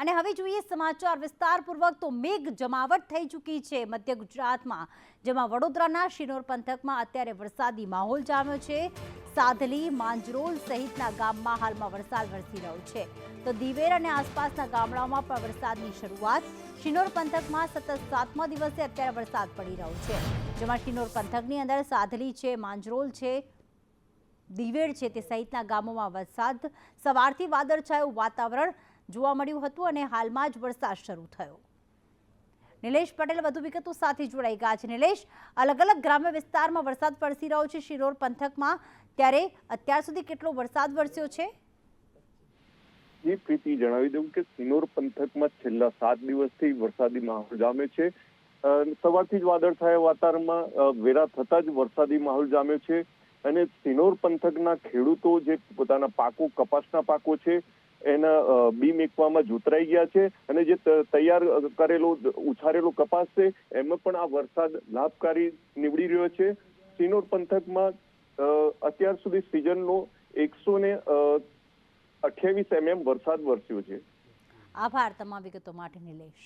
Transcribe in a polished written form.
અને હવે જોઈએ સમાચાર વિસ્તારપૂર્વક તો મેઘ જમાવટ થઈ ચૂકી છે મધ્ય ગુજરાતમાં, જેમાં વડોદરાના શિનોર પંથકમાં અત્યારે વરસાદી માહોલ જામ્યો છે। સાધલી, માંજરોલ સહિતના ગામમાં હાલમાં વરસાદ વરસી રહ્યો છે, તો દિવેર અને આસપાસના ગામડાઓમાં પણ વરસાદની શરૂઆત। શિનોર પંથકમાં સતત 7મા દિવસે અત્યારે વરસાદ પડી રહ્યો છે, જેમાં શિનોર પંથકની અંદર સાધલી છે, માંજરોલ છે, દિવેર છે તે સહિતના ગામોમાં વરસાદ સવારથી વાદળછાયું વાતાવરણ જોવા મળ્યું હતું અને હાલમાં જ વરસાદ શરૂ થયો। નિલેશ પટેલ વધુ વિગતો સાથે જોડાઈ ગયા છે। નિલેશ, અલગ અલગ ગ્રામ્ય વિસ્તારમાં વરસાદ વરસી રહ્યો છે શિનોર પંથકમાં, ત્યારે અત્યાર સુધી કેટલો વરસાદ વરસ્યો છે? જી પ્રીતિ, જણાવી દઉં કે શિનોર પંથકમાં છેલ્લા 7 દિવસથી વરસાદી માહોલ જામ્યો છે। સવારથી જ વાદળછાયા વાતાવરણમાં વેરા થતા જ વરસાદી માહોલ જામ્યો છે અને શિનોર પંથકના ખેડૂતો જે પોતાના પાકો, કપાસના પાકો છે એના બી મેકવામાં જોતરાઈ ગયા છે અને જે તૈયાર કરેલો ઉછારેલો કપાસ છે એમાં પણ આ વરસાદ લાભકારી નીવડી રહ્યો છે। શિનોર પંથકમાં અત્યાર સુધી સિઝનનો 128 mm વરસાદ વરસ્યો છે। આભાર તમામ વિગતો માટે નિલેશ।